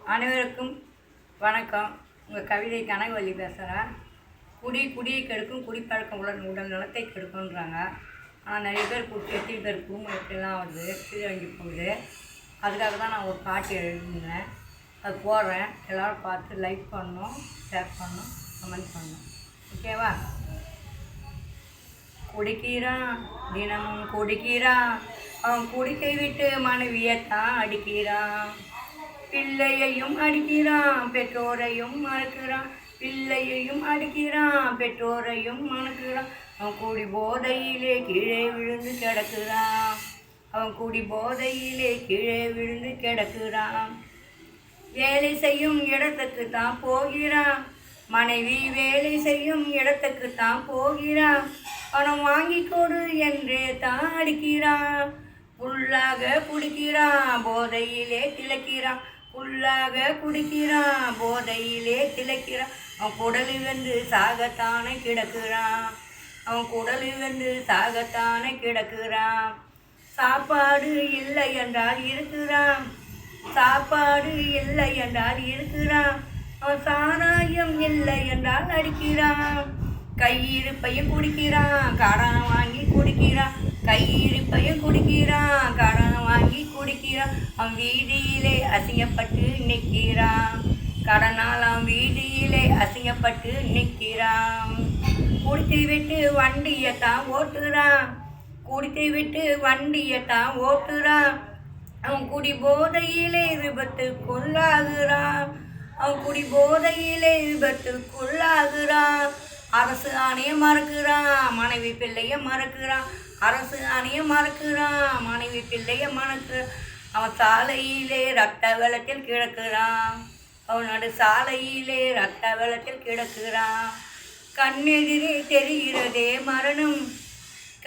அனைவருக்கும் வணக்கம். உங்கள் கவிதை கனகவல்லி பேசுகிறேன். குடியை கெடுக்கும், குடிப்பழக்கம் உடல் நலத்தை கெடுக்குன்றாங்க. ஆனால் நிறைய பேர் குடிச்சு எத்தனை பேர் குடும்பம் எப்படிலாம் வருது, சீரழிஞ்சு போகுது. அதுக்காக தான் நான் ஒரு பாட்டு எழுதினேன். அது போடுறேன். எல்லோரும் பார்த்து லைக் பண்ணணும், ஷேர் பண்ணணும், கமெண்ட் பண்ணணும். ஓகேவா? குடிக்கிறான், தினமும் குடிக்கிறான், அவன் குடிக்கை விட்டு மனைவியத்தான் அடிக்கிறான். பிள்ளையையும் அடிக்கிறான், பெற்றோரையும் மறக்கிறான். பிள்ளையையும் அடிக்கிறான், பெற்றோரையும் மறக்கிறான். அவன் குடி போதையிலே கீழே விழுந்து கிடக்குறான். அவன் குடி போதையிலே கீழே விழுந்து கிடக்குறான். வேலை செய்யும் இடத்துக்கு தான் போகிறான். மனைவி வேலை செய்யும் இடத்துக்கு தான் போகிறான். பணம் வாங்கி கொடு என்றே தான் அடிக்கிறான். புல்லாக குடிக்கிறான், போதையிலே திளைக்கிறான். புல்லாக குடிக்கிறான், போதையிலே திளைக்கிறான். அவன் குடலில் வந்து சாகத்தானே கிடக்குறான். அவன் குடலில் வந்து சாகத்தானே கிடக்குறான். சாப்பாடு இல்லை என்றால் இருக்கிறான். சாப்பாடு இல்லை என்றால் இருக்கிறான். அவன் சாராயம் இல்லை என்றால் அடிக்கிறான். கையிருப்பையும் குடிக்கிறான், கடன் வாங்கி குடிக்கிறான். கையிருப்பையும் குடிக்கிறான், கடன் வாங்கி குடிக்கிறான். அவன் வீதியிலே அசிங்கப்பட்டு நிற்கிறான். கடனால் அவன் வீதியிலே அசிங்கப்பட்டு நிற்கிறான். குடித்து விட்டு வண்டியைத்தான் ஓட்டுறான். குடித்து விட்டு வண்டியைத்தான் ஓட்டுறான். அவன் குடி போதையிலே விபத்துக்குள்ளாகிறான். அவன் குடி போதையிலே விபத்துக்குள்ளாகிறான். அரசு ஆணையை மறக்கிறான், மனைவி பிள்ளைய மறக்கிறான். அரசு ஆணையை மறக்கிறான், மனைவி பிள்ளைய மறக்கிறான். அவன் சாலையிலே ரத்த வெள்ளத்தில் கிடக்கிறான். அவனோட சாலையிலே ரத்த வெள்ளத்தில் கிடக்கிறான். கண்ணெதிரே தெரிகிறதே மரணம்.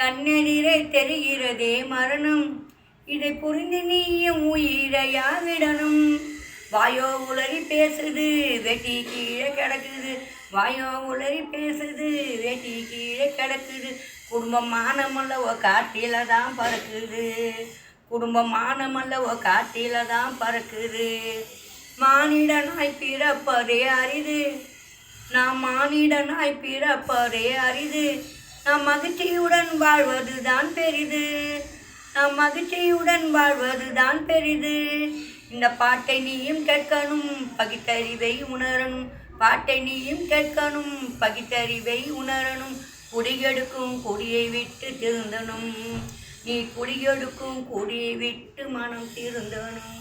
கண்ணெதிரே தெரிகிறதே மரணம். இதை புரிந்து நீயும் உயிரையா விடணும். வாயோ உளறி பேசுது, வெட்டி கீழே கிடக்குது. வாயோ உளறி பேசுது, வெட்டி கீழே கிடக்குது. குடும்பமானமல்லவோ காட்டில தான் பறக்குது. குடும்பமானமல்லவோ காட்டில தான் பறக்குது. மானிடனாய் பிறப்பதே அரிது. நாம் மானிடனாய் பிறப்பதே அரிது. நாம் மகிழ்ச்சியுடன் வாழ்வது தான் பெரிது. நாம் மகிழ்ச்சியுடன் வாழ்வது தான் பெரிது. இந்த பாட்டை நீயும் கேட்கணும், பகுத்தறிவை உணரணும். பாட்டை நீயும் கேட்கணும், பகுத்தறிவை உணரணும். குடியெடுக்கும் குடியை விட்டு திருந்தணும். நீ குடியெடுக்கும் குடியை விட்டு மனம் திருந்தணும்.